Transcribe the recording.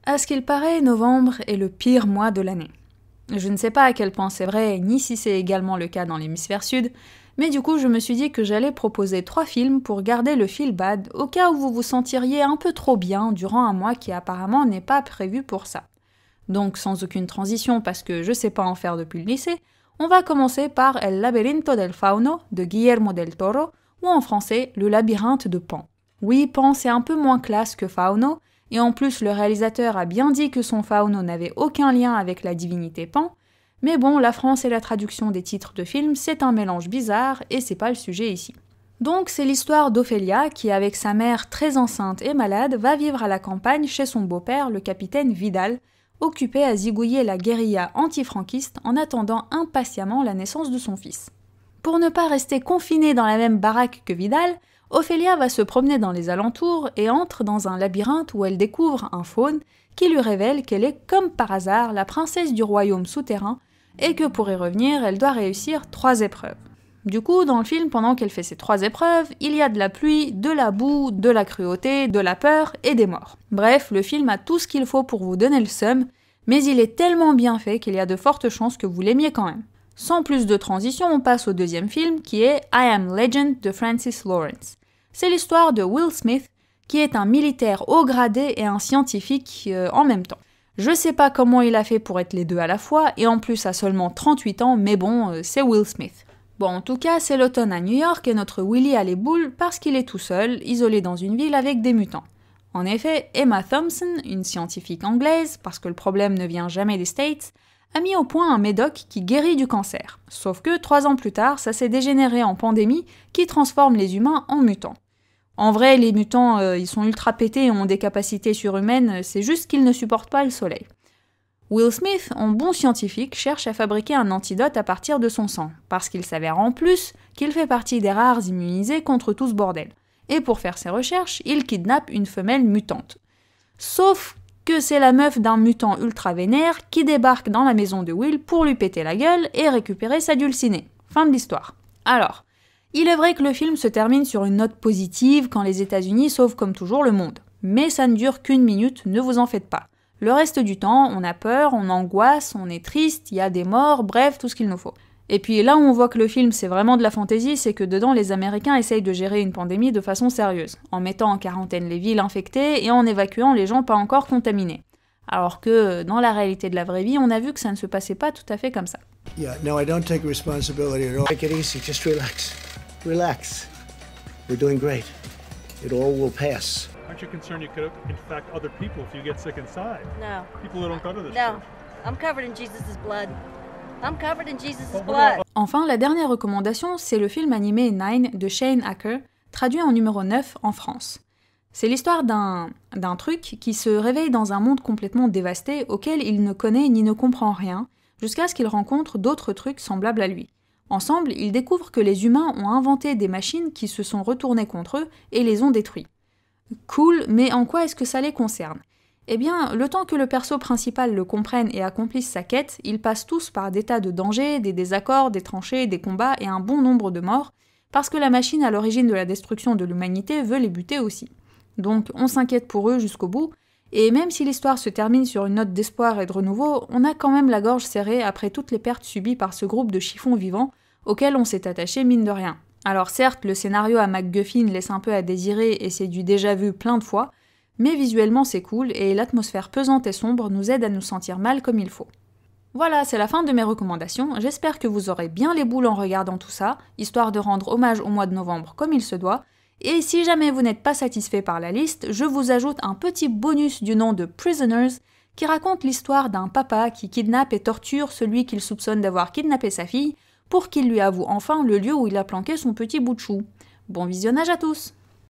À ce qu'il paraît, novembre est le pire mois de l'année. Je ne sais pas à quel point c'est vrai, ni si c'est également le cas dans l'hémisphère sud, mais du coup je me suis dit que j'allais proposer 3 films pour garder le feel bad au cas où vous vous sentiriez un peu trop bien durant un mois qui apparemment n'est pas prévu pour ça. Donc sans aucune transition parce que je sais pas en faire depuis le lycée, on va commencer par El laberinto del fauno de Guillermo del Toro, ou en français Le labyrinthe de Pan. Oui, Pan c'est un peu moins classe que Fauno, et en plus le réalisateur a bien dit que son Fauno n'avait aucun lien avec la divinité Pan, mais bon, la France et la traduction des titres de films, c'est un mélange bizarre, et c'est pas le sujet ici. Donc c'est l'histoire d'Ophélia qui, avec sa mère très enceinte et malade, va vivre à la campagne chez son beau-père, le capitaine Vidal, occupé à zigouiller la guérilla antifranquiste en attendant impatiemment la naissance de son fils. Pour ne pas rester confinée dans la même baraque que Vidal, Ophélia va se promener dans les alentours et entre dans un labyrinthe où elle découvre un faune qui lui révèle qu'elle est, comme par hasard, la princesse du royaume souterrain et que pour y revenir, elle doit réussir 3 épreuves. Du coup, dans le film, pendant qu'elle fait ces 3 épreuves, il y a de la pluie, de la boue, de la cruauté, de la peur et des morts. Bref, le film a tout ce qu'il faut pour vous donner le seum, mais il est tellement bien fait qu'il y a de fortes chances que vous l'aimiez quand même. Sans plus de transition, on passe au deuxième film qui est I Am Legend de Francis Lawrence. C'est l'histoire de Will Smith, qui est un militaire haut gradé et un scientifique en même temps. Je sais pas comment il a fait pour être les deux à la fois, et en plus à seulement 38 ans, mais bon, c'est Will Smith. Bon, en tout cas, c'est l'automne à New York et notre Willy a les boules parce qu'il est tout seul, isolé dans une ville avec des mutants. En effet, Emma Thompson, une scientifique anglaise, parce que le problème ne vient jamais des States, a mis au point un médoc qui guérit du cancer. Sauf que 3 ans plus tard, ça s'est dégénéré en pandémie qui transforme les humains en mutants. En vrai, les mutants, ils sont ultra pétés et ont des capacités surhumaines, c'est juste qu'ils ne supportent pas le soleil. Will Smith, en bon scientifique, cherche à fabriquer un antidote à partir de son sang, parce qu'il s'avère en plus qu'il fait partie des rares immunisés contre tout ce bordel. Et pour faire ses recherches, il kidnappe une femelle mutante. Sauf que c'est la meuf d'un mutant ultra vénère qui débarque dans la maison de Will pour lui péter la gueule et récupérer sa dulcinée. Fin de l'histoire. Alors, il est vrai que le film se termine sur une note positive quand les États-Unis sauvent comme toujours le monde. Mais ça ne dure qu'1 minute, ne vous en faites pas. Le reste du temps, on a peur, on angoisse, on est triste, il y a des morts, bref, tout ce qu'il nous faut. Et puis là où on voit que le film c'est vraiment de la fantaisie, c'est que dedans les Américains essayent de gérer une pandémie de façon sérieuse, en mettant en quarantaine les villes infectées et en évacuant les gens pas encore contaminés. Alors que dans la réalité de la vraie vie, on a vu que ça ne se passait pas tout à fait comme ça. Yeah, no, I don't take responsibility at all. Take it easy, just relax. Relax. We're doing great. It all will pass. Aren't you concerned you could infect other people if you get sick inside? No. People that don't go to this No. church. I'm covered in Jesus' blood. I'm covered in Jesus' blood. Enfin, la dernière recommandation, c'est le film animé Nine de Shane Acker, traduit en numéro 9 en France. C'est l'histoire d'un truc qui se réveille dans un monde complètement dévasté auquel il ne connaît ni ne comprend rien, jusqu'à ce qu'il rencontre d'autres trucs semblables à lui. Ensemble, ils découvrent que les humains ont inventé des machines qui se sont retournées contre eux et les ont détruits. Cool, mais en quoi est-ce que ça les concerne ? Eh bien, le temps que le perso principal le comprenne et accomplisse sa quête, ils passent tous par des tas de dangers, des désaccords, des tranchées, des combats et un bon nombre de morts, parce que la machine à l'origine de la destruction de l'humanité veut les buter aussi. Donc on s'inquiète pour eux jusqu'au bout, et même si l'histoire se termine sur une note d'espoir et de renouveau, on a quand même la gorge serrée après toutes les pertes subies par ce groupe de chiffons vivants auquel on s'est attaché mine de rien. Alors certes, le scénario à MacGuffin laisse un peu à désirer et c'est du déjà vu plein de fois, mais visuellement c'est cool et l'atmosphère pesante et sombre nous aide à nous sentir mal comme il faut. Voilà, c'est la fin de mes recommandations, j'espère que vous aurez bien les boules en regardant tout ça, histoire de rendre hommage au mois de novembre comme il se doit, et si jamais vous n'êtes pas satisfait par la liste, je vous ajoute un petit bonus du nom de Prisoners, qui raconte l'histoire d'un papa qui kidnappe et torture celui qu'il soupçonne d'avoir kidnappé sa fille, pour qu'il lui avoue enfin le lieu où il a planqué son petit bout de chou. Bon visionnage à tous!